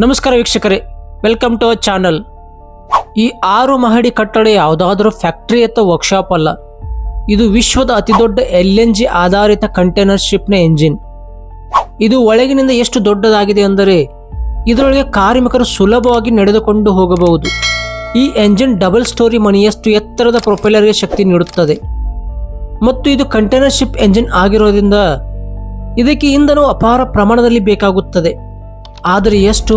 ನಮಸ್ಕಾರ ವೀಕ್ಷಕರೇ, welcome to our channel. ಈ 6 ಮಹಡಿ ಕಟ್ಟಡ ಯಾವುದಾದ್ರೂ ಫ್ಯಾಕ್ಟರಿ ಅಥವಾ ವರ್ಕ್ಶಾಪ್ ಅಲ್ಲ. ಇದು ವಿಶ್ವದ ಅತಿದೊಡ್ಡ LNG ಆಧಾರಿತ ಕಂಟೈನರ್ ಶಿಪ್ನ ಎಂಜಿನ್. ಇದು ಒಳಗಿನಿಂದ ಎಷ್ಟು ದೊಡ್ಡದಾಗಿದೆ ಅಂದರೆ ಇದರೊಳಗೆ ಕಾರ್ಮಿಕರು ಸುಲಭವಾಗಿ ನಡೆದುಕೊಂಡು ಹೋಗಬಹುದು. ಈ ಎಂಜಿನ್ ಡಬಲ್ ಸ್ಟೋರಿ ಮನೆಯಷ್ಟು ಎತ್ತರದ ಪ್ರೊಪೆಲ್ಲರ್ಗೆ ಶಕ್ತಿ ನೀಡುತ್ತದೆ ಮತ್ತು ಇದು ಕಂಟೈನರ್ ಶಿಪ್ ಎಂಜಿನ್ ಆಗಿರೋದ್ರಿಂದ ಇದಕ್ಕೆ ಇಂಧನವು ಅಪಾರ ಪ್ರಮಾಣದಲ್ಲಿ ಬೇಕಾಗುತ್ತದೆ. ಆದರೆ ಎಷ್ಟು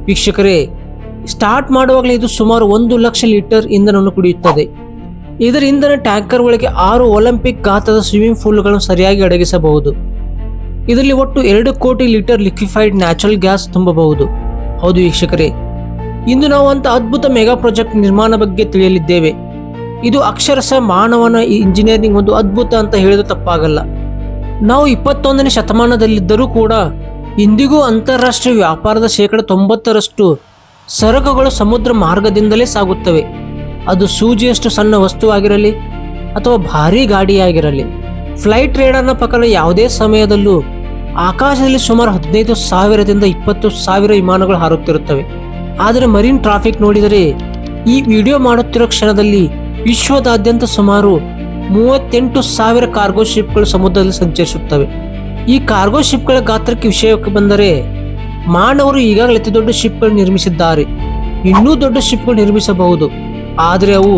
ವೀಕ್ಷಕರೇ, ಸ್ಟಾರ್ಟ್ ಮಾಡುವಾಗಲೇ ಇದು ಸುಮಾರು 1 ಲಕ್ಷ ಲೀಟರ್ ಇಂಧನವನ್ನು ಕುಡಿಯುತ್ತದೆ. ಇದರ ಇಂಧನ ಟ್ಯಾಂಕರ್ ಒಳಗೆ 6 ಒಲಿಂಪಿಕ್ ಗಾತ್ರದ ಸ್ವಿಮ್ಮಿಂಗ್ ಪೂಲ್ಗಳನ್ನು ಸರಿಯಾಗಿ ಅಡಗಿಸಬಹುದು. ಇದರಲ್ಲಿ ಒಟ್ಟು 2 ಕೋಟಿ ಲೀಟರ್ ಲಿಕ್ವಿಫೈಡ್ ನ್ಯಾಚುರಲ್ ಗ್ಯಾಸ್ ತುಂಬಬಹುದು. ಹೌದು ವೀಕ್ಷಕರೇ, ಇಂದು ನಾವು ಅಂತ ಅದ್ಭುತ ಮೆಗಾ ಪ್ರಾಜೆಕ್ಟ್ ನಿರ್ಮಾಣ ಬಗ್ಗೆ ತಿಳಿಯಲಿದ್ದೇವೆ. ಇದು ಅಕ್ಷರಶಃ ಮಾನವನ ಇಂಜಿನಿಯರಿಂಗ್ ಒಂದು ಅದ್ಭುತ ಅಂತ ಹೇಳಿದ್ರೆ ತಪ್ಪಾಗಲ್ಲ. ನಾವು 21ನೇ ಶತಮಾನದಲ್ಲಿದ್ದರೂ ಕೂಡ ಇಂದಿಗೂ ಅಂತಾರಾಷ್ಟ್ರೀಯ ವ್ಯಾಪಾರದ 90% ಸರಕುಗಳು ಸಮುದ್ರ ಮಾರ್ಗದಿಂದಲೇ ಸಾಗುತ್ತವೆ. ಅದು ಸೂಜಿಯಷ್ಟು ಸಣ್ಣ ವಸ್ತುವಾಗಿರಲಿ ಅಥವಾ ಭಾರೀ ಗಾಡಿಯಾಗಿರಲಿ. ಫ್ಲೈಟ್ ರೇಡರ್ನ ಪ್ರಕಾರ ಯಾವುದೇ ಸಮಯದಲ್ಲೂ ಆಕಾಶದಲ್ಲಿ ಸುಮಾರು 15,000ದಿಂದ 20,000 ವಿಮಾನಗಳು ಹಾರುತ್ತಿರುತ್ತವೆ. ಆದರೆ ಮರೀನ್ ಟ್ರಾಫಿಕ್ ನೋಡಿದರೆ ಈ ವಿಡಿಯೋ ಮಾಡುತ್ತಿರೋ ಕ್ಷಣದಲ್ಲಿ ವಿಶ್ವದಾದ್ಯಂತ ಸುಮಾರು 38,000 ಕಾರ್ಗೋ ಶಿಪ್ಗಳು ಸಮುದ್ರದಲ್ಲಿ ಸಂಚರಿಸುತ್ತವೆ. ಈ ಕಾರ್ಗೋ ಶಿಪ್ಗಳ ಗಾತ್ರಕ್ಕೆ ವಿಷಯಕ್ಕೆ ಬಂದರೆ ಮಾನವರು ಈಗಾಗಲೇ ಅತಿ ದೊಡ್ಡ ಶಿಪ್ಗಳು ನಿರ್ಮಿಸಿದ್ದಾರೆ. ಇನ್ನೂ ದೊಡ್ಡ ಶಿಪ್ಗಳು ನಿರ್ಮಿಸಬಹುದು, ಆದರೆ ಅವು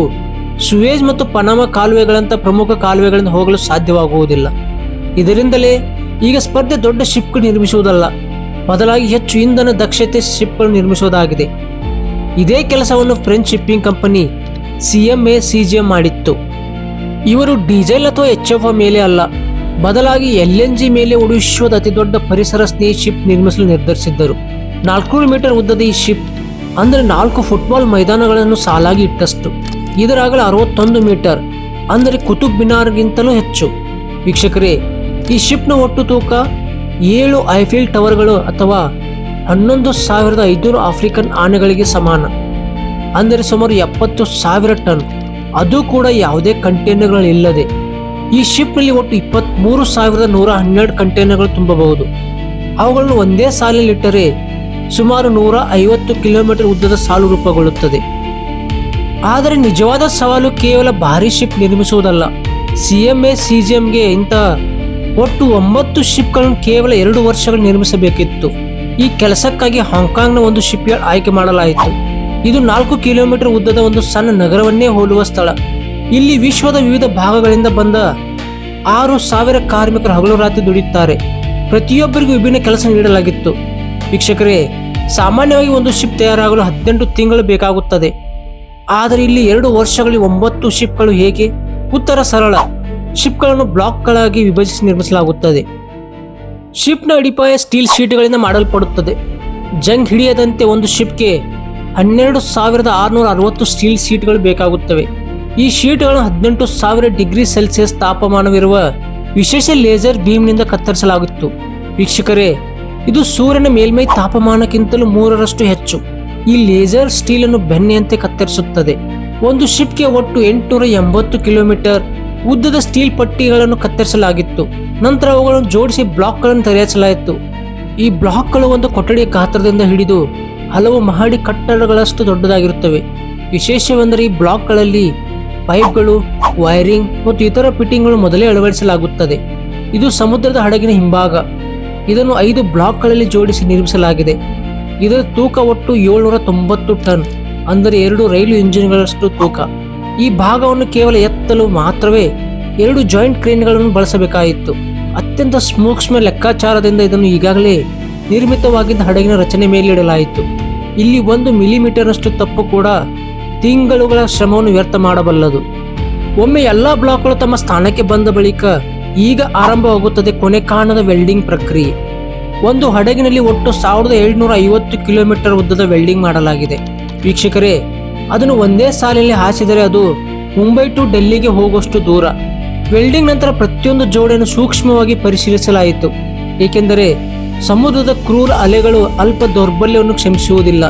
ಸುವೇಜ್ ಮತ್ತು ಪನಾಮ ಕಾಲುವೆಗಳಂಥ ಪ್ರಮುಖ ಕಾಲುವೆಗಳಿಂದ ಹೋಗಲು ಸಾಧ್ಯವಾಗುವುದಿಲ್ಲ. ಇದರಿಂದಲೇ ಈಗ ಸ್ಪರ್ಧೆ ದೊಡ್ಡ ಶಿಪ್ಗಳು ನಿರ್ಮಿಸುವುದಲ್ಲ, ಬದಲಾಗಿ ಹೆಚ್ಚು ಇಂಧನ ದಕ್ಷತೆ ಶಿಪ್ಗಳು ನಿರ್ಮಿಸುವುದಾಗಿದೆ. ಇದೇ ಕೆಲಸವನ್ನು French shipping company CMA CGM ಮಾಡಿತ್ತು. ಇವರು ಡೀಸೆಲ್ ಅಥವಾ HFO ಮೇಲೆ ಅಲ್ಲ, ಬದಲಾಗಿ LNG ಮೇಲೆ ವಿಶ್ವದ ಅತಿ ದೊಡ್ಡ ಪರಿಸರ ಸ್ನೇಹಿ ಶಿಪ್ ನಿರ್ಮಿಸಲು ನಿರ್ಧರಿಸಿದ್ದರು. 400 ಮೀಟರ್ ಉದ್ದದ ಈ ಶಿಪ್ ಅಂದರೆ 4 ಫುಟ್ಬಾಲ್ ಮೈದಾನಗಳನ್ನು ಸಾಲಾಗಿ ಇಟ್ಟಷ್ಟು. ಇದರ ಅಗಲ 61 ಮೀಟರ್ ಅಂದರೆ ಕುತುಬ್ ಮಿನಾರ್ಗಿಂತಲೂ ಹೆಚ್ಚು. ವೀಕ್ಷಕರೇ, ಈ ಶಿಪ್ನ ಒಟ್ಟು ತೂಕ 7 ಐಫಿಲ್ ಟವರ್ಗಳು ಅಥವಾ 11,500 ಆಫ್ರಿಕನ್ ಆನೆಗಳಿಗೆ ಸಮಾನ, ಅಂದರೆ ಸುಮಾರು 70,000 ಟನ್. ಅದು ಕೂಡ ಯಾವುದೇ ಕಂಟೈನರ್ಗಳಿಲ್ಲದೆ. ಈ ಶಿಪ್ನಲ್ಲಿ ಒಟ್ಟು 23,112 ಕಂಟೈನರ್ಗಳು ತುಂಬಬಹುದು. ಅವುಗಳನ್ನು ಒಂದೇ ಸಾಲಿನಲ್ಲಿಟ್ಟರೆ ಸುಮಾರು 150 ಕಿಲೋಮೀಟರ್ ಉದ್ದದ ಸಾಲು ರೂಪುಗೊಳ್ಳುತ್ತದೆ. ಆದರೆ ನಿಜವಾದ ಸವಾಲು ಕೇವಲ ಭಾರೀ ಶಿಪ್ ನಿರ್ಮಿಸುವುದಲ್ಲ. CMA CGMಗೆ ಇಂತಹ ಒಟ್ಟು 9 ಶಿಪ್ಗಳನ್ನು ಕೇವಲ 2 ವರ್ಷಗಳು ನಿರ್ಮಿಸಬೇಕಿತ್ತು. ಈ ಕೆಲಸಕ್ಕಾಗಿ ಹಾಂಗ್ಕಾಂಗ್ನ ಒಂದು ಶಿಪ್ ಯಾರ್ಡ್ ಆಯ್ಕೆ ಮಾಡಲಾಯಿತು. ಇದು 4 ಕಿಲೋಮೀಟರ್ ಉದ್ದದ ಒಂದು ಸಣ್ಣ ನಗರವನ್ನೇ ಹೋಲುವ ಸ್ಥಳ. ಇಲ್ಲಿ ವಿಶ್ವದ ವಿವಿಧ ಭಾಗಗಳಿಂದ ಬಂದ 6,000 ಕಾರ್ಮಿಕರು ಹಗಲು ರಾತ್ರಿ ದುಡಿಯುತ್ತಾರೆ. ಪ್ರತಿಯೊಬ್ಬರಿಗೂ ವಿಭಿನ್ನ ಕೆಲಸ ನೀಡಲಾಗಿತ್ತು. ವೀಕ್ಷಕರೇ, ಸಾಮಾನ್ಯವಾಗಿ ಒಂದು ಶಿಪ್ ತಯಾರಾಗಲು 18 ತಿಂಗಳು ಬೇಕಾಗುತ್ತದೆ. ಆದರೆ ಇಲ್ಲಿ 2 ವರ್ಷಗಳಲ್ಲಿ 9 ಶಿಪ್ಗಳು. ಹೇಗೆ? ಉತ್ತರ ಸರಳ. ಶಿಪ್ಗಳನ್ನು ಬ್ಲಾಕ್ಗಳಾಗಿ ವಿಭಜಿಸಿ ನಿರ್ಮಿಸಲಾಗುತ್ತದೆ. ಶಿಪ್ನ ಅಡಿಪಾಯ ಸ್ಟೀಲ್ ಶೀಟ್ಗಳಿಂದ ಮಾಡಲ್ಪಡುತ್ತದೆ. ಜಂಗ್ ಹಿಡಿಯದಂತೆ ಒಂದು ಶಿಪ್ಗೆ 12,660 ಸ್ಟೀಲ್ ಶೀಟ್ಗಳು ಬೇಕಾಗುತ್ತವೆ. ಈ ಶೀಟ್ಗಳನ್ನು 18,000 ಡಿಗ್ರಿ ಸೆಲ್ಸಿಯಸ್ ತಾಪಮಾನವಿರುವ ವಿಶೇಷ ಲೇಸರ್ ಬೀಮ್ನಿಂದ ಕತ್ತರಿಸಲಾಗಿತ್ತು. ವೀಕ್ಷಕರೇ, ಇದು ಸೂರ್ಯನ ಮೇಲ್ಮೈ ತಾಪಮಾನಕ್ಕಿಂತಲೂ 3ರಷ್ಟು ಹೆಚ್ಚು. ಈ ಲೇಸರ್ ಸ್ಟೀಲನ್ನು ಬೆಣ್ಣೆಯಂತೆ ಕತ್ತರಿಸುತ್ತದೆ. ಒಂದು ಶಿಪ್ಗೆ ಒಟ್ಟು 880 ಕಿಲೋಮೀಟರ್ ಉದ್ದದ ಸ್ಟೀಲ್ ಪಟ್ಟಿಗಳನ್ನು ಕತ್ತರಿಸಲಾಗಿತ್ತು. ನಂತರ ಅವುಗಳನ್ನು ಜೋಡಿಸಿ ಬ್ಲಾಕ್ಗಳನ್ನು ತಯಾರಿಸಲಾಯಿತು. ಈ ಬ್ಲಾಕ್ಗಳು ಒಂದು ಕೊಠಡಿಯ ಗಾತ್ರದಿಂದ ಹಿಡಿದು ಹಲವು ಮಹಡಿ ಕಟ್ಟಡಗಳಷ್ಟು ದೊಡ್ಡದಾಗಿರುತ್ತವೆ. ವಿಶೇಷವೆಂದರೆ ಈ ಬ್ಲಾಕ್ಗಳಲ್ಲಿ ಪೈಪ್ಗಳು, ವೈರಿಂಗ್ ಮತ್ತು ಇತರ ಫಿಟ್ಟಿಂಗ್ಗಳು ಮೊದಲೇ ಅಳವಡಿಸಲಾಗುತ್ತದೆ. ಇದು ಸಮುದ್ರದ ಹಡಗಿನ ಹಿಂಭಾಗ. ಇದನ್ನು 5 ಬ್ಲಾಕ್ಗಳಲ್ಲಿ ಜೋಡಿಸಿ ನಿರ್ಮಿಸಲಾಗಿದೆ. ಇದರ ತೂಕ ಒಟ್ಟು 790 ಟನ್, ಅಂದರೆ 2 ರೈಲು ಇಂಜಿನ್ಗಳಷ್ಟು ತೂಕ. ಈ ಭಾಗವನ್ನು ಕೇವಲ ಎತ್ತಲು ಮಾತ್ರವೇ 2 ಜಾಯಿಂಟ್ ಕ್ರೇನ್ಗಳನ್ನು ಬಳಸಬೇಕಾಯಿತು. ಅತ್ಯಂತ ಸೂಕ್ಷ್ಮ ಲೆಕ್ಕಾಚಾರದಿಂದ ಇದನ್ನು ಈಗಾಗಲೇ ನಿರ್ಮಿತವಾಗಿದ್ದ ಹಡಗಿನ ರಚನೆ ಮೇಲೆ ಇಡಲಾಯಿತು. ಇಲ್ಲಿ 1 ಮಿಲಿಮೀಟರ್ನಷ್ಟು ತಪ್ಪು ಕೂಡ ತಿಂಗಳುಗಳ ಶ್ರಮವನ್ನು ವ್ಯರ್ಥ ಮಾಡಬಲ್ಲದು. ಒಮ್ಮೆ ಎಲ್ಲ ಬ್ಲಾಕ್ಗಳು ತಮ್ಮ ಸ್ಥಾನಕ್ಕೆ ಬಂದ ಬಳಿಕ ಈಗ ಆರಂಭವಾಗುತ್ತದೆ ಕೊನೆ ಕಾಣದ ವೆಲ್ಡಿಂಗ್ ಪ್ರಕ್ರಿಯೆ. ಒಂದು ಹಡಗಿನಲ್ಲಿ ಒಟ್ಟು 1,750 ಕಿಲೋಮೀಟರ್ ಉದ್ದದ ವೆಲ್ಡಿಂಗ್ ಮಾಡಲಾಗಿದೆ. ವೀಕ್ಷಕರೇ, ಅದನ್ನು ಒಂದೇ ಸಾಲಿನಲ್ಲಿ ಹಾಸಿದರೆ ಅದು ಮುಂಬೈ ಟು ಡೆಲ್ಲಿಗೆ ಹೋಗುವಷ್ಟು ದೂರ. ವೆಲ್ಡಿಂಗ್ ನಂತರ ಪ್ರತಿಯೊಂದು ಜೋಡಿಯನ್ನು ಸೂಕ್ಷ್ಮವಾಗಿ ಪರಿಶೀಲಿಸಲಾಯಿತು, ಏಕೆಂದರೆ ಸಮುದ್ರದ ಕ್ರೂರ ಅಲೆಗಳು ಅಲ್ಪ ದೌರ್ಬಲ್ಯವನ್ನು ಕ್ಷಮಿಸುವುದಿಲ್ಲ.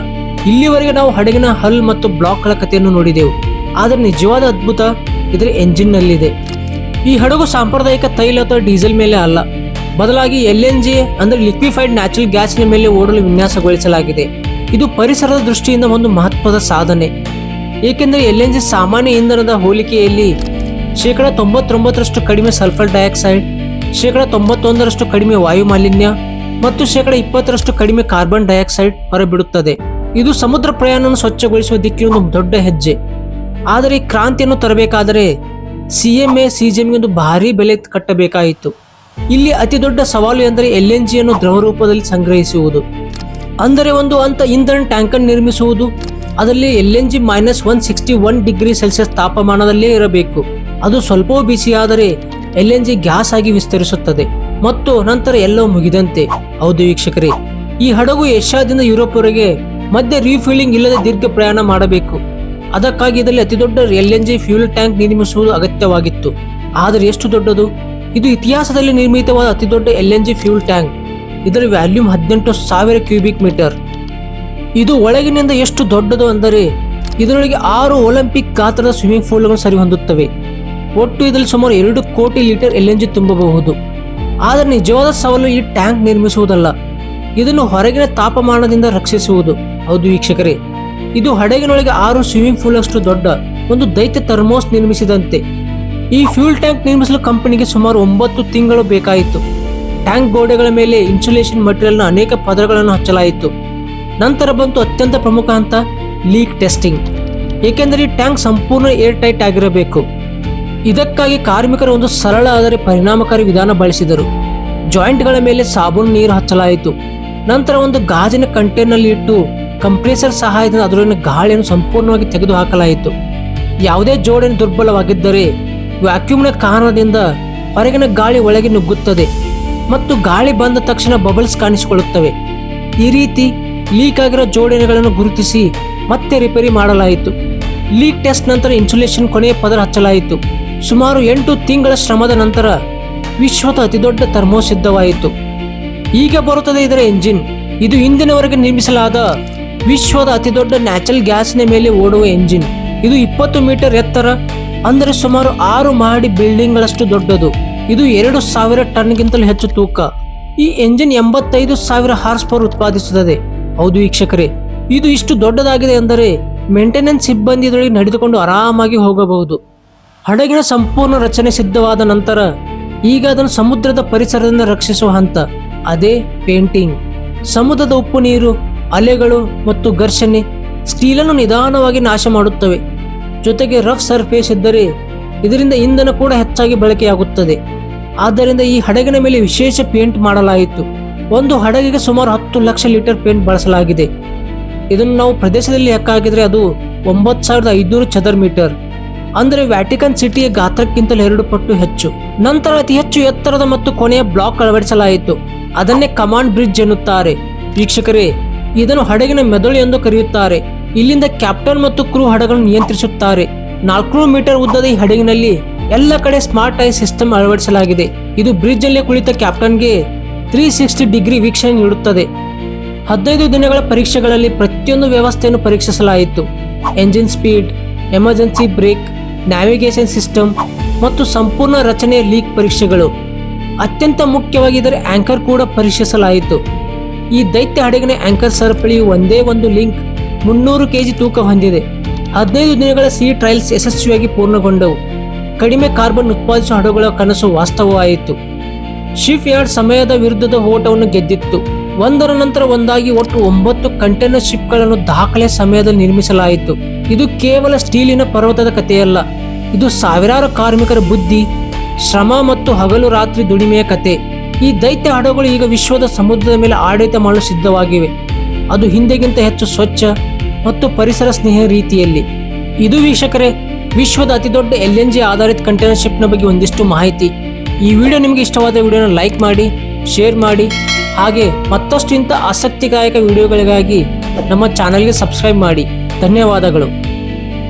ಇಲ್ಲಿವರೆಗೆ ನಾವು ಹಡಗಿನ ಹಲ್ ಮತ್ತು ಬ್ಲಾಕ್ಗಳ ಕಥೆಯನ್ನು ನೋಡಿದೆವು, ಆದರೆ ನಿಜವಾದ ಅದ್ಭುತ ಇದರ ಎಂಜಿನ್ನಲ್ಲಿದೆ. ಈ ಹಡಗು ಸಾಂಪ್ರದಾಯಿಕ ತೈಲ ಅಥವಾ ಡೀಸೆಲ್ ಮೇಲೆ ಅಲ್ಲ, ಬದಲಾಗಿ LNG ಅಂದರೆ ಲಿಕ್ವಿಫೈಡ್ ನ್ಯಾಚುರಲ್ ಗ್ಯಾಸ್ನ ಮೇಲೆ ಓಡಲು ವಿನ್ಯಾಸಗೊಳಿಸಲಾಗಿದೆ. ಇದು ಪರಿಸರದ ದೃಷ್ಟಿಯಿಂದ ಒಂದು ಮಹತ್ವದ ಸಾಧನೆ, ಏಕೆಂದರೆ LNG ಸಾಮಾನ್ಯ ಇಂಧನದ ಹೋಲಿಕೆಯಲ್ಲಿ 99% ಕಡಿಮೆ ಸಲ್ಫರ್ ಡೈಆಕ್ಸೈಡ್, 91% ಕಡಿಮೆ ವಾಯು ಮಾಲಿನ್ಯ ಮತ್ತು 20% ಕಡಿಮೆ ಕಾರ್ಬನ್ ಡೈಆಕ್ಸೈಡ್ ಹೊರಬಿಡುತ್ತದೆ. ಇದು ಸಮುದ್ರ ಪ್ರಯಾಣವನ್ನು ಸ್ವಚ್ಛಗೊಳಿಸುವ ದಿಕ್ಕಿನ ಒಂದು ದೊಡ್ಡ ಹೆಜ್ಜೆ. ಆದರೆ ಈ ಕ್ರಾಂತಿಯನ್ನು ತರಬೇಕಾದರೆ CGM ಒಂದು ಭಾರೀ ಬೆಲೆ ಕಟ್ಟಬೇಕಾಯಿತು. ಇಲ್ಲಿ ಅತಿ ದೊಡ್ಡ ಸವಾಲು ಎಂದರೆ LNGಯನ್ನು ದ್ರವ ರೂಪದಲ್ಲಿ ಸಂಗ್ರಹಿಸುವುದು. ಅಂದರೆ ಒಂದು ಇಂಧನ ಟ್ಯಾಂಕರ್ ನಿರ್ಮಿಸುವುದು. ಅದರಲ್ಲಿ LNG -161 ಡಿಗ್ರಿ ಸೆಲ್ಸಿಯಸ್ ತಾಪಮಾನದಲ್ಲೇ ಇರಬೇಕು. ಅದು ಸ್ವಲ್ಪವೂ ಬಿಸಿಯಾದರೆ LNG ಗ್ಯಾಸ್ ಆಗಿ ವಿಸ್ತರಿಸುತ್ತದೆ ಮತ್ತು ನಂತರ ಎಲ್ಲವೂ ಮುಗಿದಂತೆ. ಹೌದು ವೀಕ್ಷಕರೇ, ಈ ಹಡಗು ಏಷ್ಯಾದಿಂದ ಯುರೋಪ್ವರೆಗೆ ಮಧ್ಯೆ ರೀಫಿಲ್ಲಿಂಗ್ ಇಲ್ಲದೆ ದೀರ್ಘ ಪ್ರಯಾಣ ಮಾಡಬೇಕು. ಅದಕ್ಕಾಗಿ ಇದರಲ್ಲಿ ಅತಿ ದೊಡ್ಡ LNG ಫ್ಯೂಲ್ ಟ್ಯಾಂಕ್ ನಿರ್ಮಿಸುವುದು ಅಗತ್ಯವಾಗಿತ್ತು. ಆದರೆ ಎಷ್ಟು ದೊಡ್ಡದು? ಇದು ಇತಿಹಾಸದಲ್ಲಿ ನಿರ್ಮಿತವಾದ ಅತಿ ದೊಡ್ಡ LNG ಫ್ಯೂಲ್ ಟ್ಯಾಂಕ್. ಇದರ ವ್ಯಾಲ್ಯೂಮ್ 18,000 ಕ್ಯೂಬಿಕ್ ಮೀಟರ್. ಇದು ಒಳಗಿನಿಂದ ಎಷ್ಟು ದೊಡ್ಡದು ಅಂದರೆ ಇದರೊಳಗೆ 6 ಒಲಿಂಪಿಕ್ ಗಾತ್ರದ ಸ್ವಿಮ್ಮಿಂಗ್ ಪೂಲ್ಗಳು ಸರಿ ಹೊಂದುತ್ತವೆ. ಒಟ್ಟು ಇದರಲ್ಲಿ ಸುಮಾರು 2 ಕೋಟಿ ಲೀಟರ್ LNG ತುಂಬಬಹುದು. ಆದರೆ ನಿಜವಾದ ಸವಾಲು ಈ ಟ್ಯಾಂಕ್ ನಿರ್ಮಿಸುವುದಲ್ಲ, ಇದನ್ನು ಹೊರಗಿನ ತಾಪಮಾನದಿಂದ ರಕ್ಷಿಸುವುದು. ಹೌದು ವೀಕ್ಷಕರೇ, ಇದು ಹಡಗಿನೊಳಗೆ 6 ಸ್ವಿಮ್ಮಿಂಗ್ ಪೂಲ್ ಅಷ್ಟು ದೊಡ್ಡ ಒಂದು ದೈತ್ಯ ಥರ್ಮೋಸ್ ನಿರ್ಮಿಸಿದಂತೆ. ಈ ಫ್ಯೂಲ್ ಟ್ಯಾಂಕ್ ನಿರ್ಮಿಸಲು ಕಂಪನಿಗೆ ಸುಮಾರು 9 ತಿಂಗಳು ಬೇಕಾಯಿತು. ಟ್ಯಾಂಕ್ ಗೋಡೆಗಳ ಮೇಲೆ ಇನ್ಸುಲೇಷನ್ ಮಟೀರಿಯಲ್ನ ಅನೇಕ ಪದರಗಳನ್ನು ಹಚ್ಚಲಾಯಿತು. ನಂತರ ಬಂತು ಅತ್ಯಂತ ಪ್ರಮುಖ ಹಂತ, ಲೀಕ್ ಟೆಸ್ಟಿಂಗ್. ಏಕೆಂದರೆ ಈ ಟ್ಯಾಂಕ್ ಸಂಪೂರ್ಣ ಏರ್ ಟೈಟ್ ಆಗಿರಬೇಕು. ಇದಕ್ಕಾಗಿ ಕಾರ್ಮಿಕರು ಒಂದು ಸರಳ ಆದರೆ ಪರಿಣಾಮಕಾರಿ ವಿಧಾನ ಬಳಸಿದರು. ಜಾಯಿಂಟ್ಗಳ ಮೇಲೆ ಸಾಬೂನು ನೀರು ಹಚ್ಚಲಾಯಿತು. ನಂತರ ಒಂದು ಗಾಜಿನ ಕಂಟೈನರ್ನಲ್ಲಿ ಇಟ್ಟು ಕಂಪ್ರೆಸರ್ ಸಹಾಯದಿಂದ ಅದರಲ್ಲಿನ ಗಾಳಿಯನ್ನು ಸಂಪೂರ್ಣವಾಗಿ ತೆಗೆದುಹಾಕಲಾಯಿತು. ಯಾವುದೇ ಜೋಡಣೆ ದುರ್ಬಲವಾಗಿದ್ದರೆ ವ್ಯಾಕ್ಯೂಮ್ನ ಕಾರಣದಿಂದ ಹೊರಗಿನ ಗಾಳಿ ಒಳಗೆ ನುಗ್ಗುತ್ತದೆ ಮತ್ತು ಗಾಳಿ ಬಂದ ತಕ್ಷಣ ಬಬಲ್ಸ್ ಕಾಣಿಸಿಕೊಳ್ಳುತ್ತವೆ. ಈ ರೀತಿ ಲೀಕ್ ಆಗಿರೋ ಜೋಡಣೆಗಳನ್ನು ಗುರುತಿಸಿ ಮತ್ತೆ ರಿಪೇರಿ ಮಾಡಲಾಯಿತು. ಲೀಕ್ ಟೆಸ್ಟ್ ನಂತರ ಇನ್ಸುಲೇಷನ್ ಕೊನೆಯ ಪದರ ಹಚ್ಚಲಾಯಿತು. ಸುಮಾರು 8 ತಿಂಗಳ ಶ್ರಮದ ನಂತರ ವಿಶ್ವದ ಅತಿದೊಡ್ಡ ಥರ್ಮೋ ಸಿದ್ಧವಾಯಿತು. ಈಗ ಬರುತ್ತದೆ ಇದರ ಎಂಜಿನ್. ಇದು ಇಂದಿನವರೆಗೆ ನಿರ್ಮಿಸಲಾದ ವಿಶ್ವದ ಅತಿದೊಡ್ಡ ನ್ಯಾಚುರಲ್ ಗ್ಯಾಸ್ನ ಮೇಲೆ ಓಡುವ ಎಂಜಿನ್. ಇದು 20 ಮೀಟರ್ ಎತ್ತರ, ಅಂದರೆ ಸುಮಾರು 6 ಮಹಡಿ ಬಿಲ್ಡಿಂಗ್ಗಳಷ್ಟು ದೊಡ್ಡದು. ಇದು 2,000 ಟನ್ಗಿಂತಲೂ ಹೆಚ್ಚು ತೂಕ. ಈ ಎಂಜಿನ್ 85,000 ಹಾರ್ಸ್ ಪವರ್ ಉತ್ಪಾದಿಸುತ್ತದೆ. ಹೌದು ವೀಕ್ಷಕರೇ, ಇದು ಇಷ್ಟು ದೊಡ್ಡದಾಗಿದೆ ಎಂದರೆ ಮೇಂಟೆನೆನ್ಸ್ ಸಿಬ್ಬಂದಿ ಇದರೊಳಗೆ ನಡೆದುಕೊಂಡು ಆರಾಮಾಗಿ ಹೋಗಬಹುದು. ಹಡಗಿನ ಸಂಪೂರ್ಣ ರಚನೆ ಸಿದ್ಧವಾದ ನಂತರ ಈಗ ಅದನ್ನು ಸಮುದ್ರದ ಪರಿಸರದಿಂದ ರಕ್ಷಿಸುವ ಹಂತ, ಅದೇ ಪೇಂಟಿಂಗ್. ಸಮುದ್ರದ ಉಪ್ಪು ನೀರು, ಅಲೆಗಳು ಮತ್ತು ಘರ್ಷಣೆ ಸ್ಟೀಲನ್ನು ನಿಧಾನವಾಗಿ ನಾಶ ಮಾಡುತ್ತವೆ. ಜೊತೆಗೆ ರಫ್ ಸರ್ಫೇಸ್ ಇದ್ದರೆ ಇದರಿಂದ ಇಂಧನ ಕೂಡ ಹೆಚ್ಚಾಗಿ ಬಳಕೆಯಾಗುತ್ತದೆ. ಆದ್ದರಿಂದ ಈ ಹಡಗಿನ ಮೇಲೆ ವಿಶೇಷ ಪೇಂಟ್ ಮಾಡಲಾಯಿತು. ಒಂದು ಹಡಗಿಗೆ ಸುಮಾರು 10 ಲಕ್ಷ ಲೀಟರ್ ಪೇಂಟ್ ಬಳಸಲಾಗಿದೆ. ಇದನ್ನು ನಾವು ಪ್ರದೇಶದಲ್ಲಿ ಲೆಕ್ಕ ಹಾಕಿದರೆ ಅದು 9,500 ಚದರ ಮೀಟರ್, ಅಂದರೆ ವ್ಯಾಟಿಕನ್ ಸಿಟಿಯ ಗಾತ್ರಕ್ಕಿಂತಲೂ 2 ಪಟ್ಟು ಹೆಚ್ಚು. ನಂತರ ಅತಿ ಹೆಚ್ಚು ಎತ್ತರದ ಮತ್ತು ಕೊನೆಯ ಬ್ಲಾಕ್ ಅಳವಡಿಸಲಾಯಿತು. ಅದನ್ನೇ ಕಮಾಂಡ್ ಬ್ರಿಡ್ಜ್ ಎನ್ನುತ್ತಾರೆ. ವೀಕ್ಷಕರೇ, ಇದನ್ನು ಹಡಗಿನ ಮೆದುಳು ಎಂದು ಕರೆಯುತ್ತಾರೆ. ಇಲ್ಲಿಂದ ಕ್ಯಾಪ್ಟನ್ ಮತ್ತು ಕ್ರೂ ಹಡಗನ್ನು ನಿಯಂತ್ರಿಸುತ್ತಾರೆ. 400 ಮೀಟರ್ ಉದ್ದದ ಈ ಹಡಗಿನಲ್ಲಿ ಎಲ್ಲ ಕಡೆ ಸ್ಮಾರ್ಟ್ ಐ ಸಿಸ್ಟಮ್ ಅಳವಡಿಸಲಾಗಿದೆ. ಇದು ಬ್ರಿಡ್ಜ್ ಅಲ್ಲಿ ಕುಳಿತ ಕ್ಯಾಪ್ಟನ್ಗೆ 360 ಡಿಗ್ರಿ ವೀಕ್ಷಣೆ ನೀಡುತ್ತದೆ. 15 ದಿನಗಳ ಪರೀಕ್ಷೆಗಳಲ್ಲಿ ಪ್ರತಿಯೊಂದು ವ್ಯವಸ್ಥೆಯನ್ನು ಪರೀಕ್ಷಿಸಲಾಯಿತು. Engine speed, emergency brake, navigation system ಮತ್ತು ಸಂಪೂರ್ಣ ರಚನೆಯ ಲೀಕ್ ಪರೀಕ್ಷೆಗಳು. ಅತ್ಯಂತ ಮುಖ್ಯವಾಗಿ ಇದರ ಆಂಕರ್ ಕೂಡ ಪರೀಕ್ಷಿಸಲಾಯಿತು. ಈ ದೈತ್ಯ ಹಡಗಿನ ಆಂಕರ್ ಸರಪಳಿಯು ಒಂದೇ ಒಂದು ಲಿಂಕ್ 300 kg ತೂಕ ಹೊಂದಿದೆ. 15 ದಿನಗಳ ಸಿ ಟ್ರಯಲ್ಸ್ ಯಶಸ್ವಿಯಾಗಿ ಪೂರ್ಣಗೊಂಡವು. ಕಡಿಮೆ ಕಾರ್ಬನ್ ಉತ್ಪಾದಿಸುವ ಹಡಗುಗಳ ಕನಸು ವಾಸ್ತವವಾಯಿತು. ಶಿಪ್ ಯಾರ್ಡ್ ಸಮಯದ ವಿರುದ್ಧದ ಓಟವನ್ನು ಗೆದ್ದಿತ್ತು. ಒಂದರ ನಂತರ ಒಂದಾಗಿ ಒಟ್ಟು 9 ಕಂಟೈನರ್ ಶಿಪ್ಗಳನ್ನು ದಾಖಲೆ ಸಮಯದಲ್ಲಿ ನಿರ್ಮಿಸಲಾಯಿತು. ಇದು ಕೇವಲ ಸ್ಟೀಲಿನ ಪರ್ವತದ ಕಥೆಯಲ್ಲ, ಇದು ಸಾವಿರಾರು ಕಾರ್ಮಿಕರ ಬುದ್ಧಿ, ಶ್ರಮ ಮತ್ತು ಹಗಲು ರಾತ್ರಿ ದುಡಿಮೆಯ ಕತೆ. ಈ ದೈತ್ಯ ಹಡಗುಗಳು ಈಗ ವಿಶ್ವದ ಸಮುದ್ರದ ಮೇಲೆ ಆಡಳಿತ ಮಾಡಲು ಸಿದ್ಧವಾಗಿವೆ. ಅದು ಹಿಂದೆಗಿಂತ ಹೆಚ್ಚು ಸ್ವಚ್ಛ ಮತ್ತು ಪರಿಸರ ಸ್ನೇಹಿ ರೀತಿಯಲ್ಲಿ. ಇದು ವೀಕ್ಷಕರೇ, ವಿಶ್ವದ ಅತಿದೊಡ್ಡ LNG ಆಧಾರಿತ ಕಂಟೈನರ್ ಶಿಪ್ನ ಬಗ್ಗೆ ಒಂದಿಷ್ಟು ಮಾಹಿತಿ. ಈ ವಿಡಿಯೋ ನಿಮಗೆ ಇಷ್ಟವಾದ ವಿಡಿಯೋನ ಲೈಕ್ ಮಾಡಿ, ಶೇರ್ ಮಾಡಿ. ಹಾಗೆ ಮತ್ತಷ್ಟು ಇಂಥ ಆಸಕ್ತಿದಾಯಕ ವಿಡಿಯೋಗಳಿಗಾಗಿ ನಮ್ಮ ಚಾನಲ್ಗೆ ಸಬ್ಸ್ಕ್ರೈಬ್ ಮಾಡಿ. ಧನ್ಯವಾದಗಳು.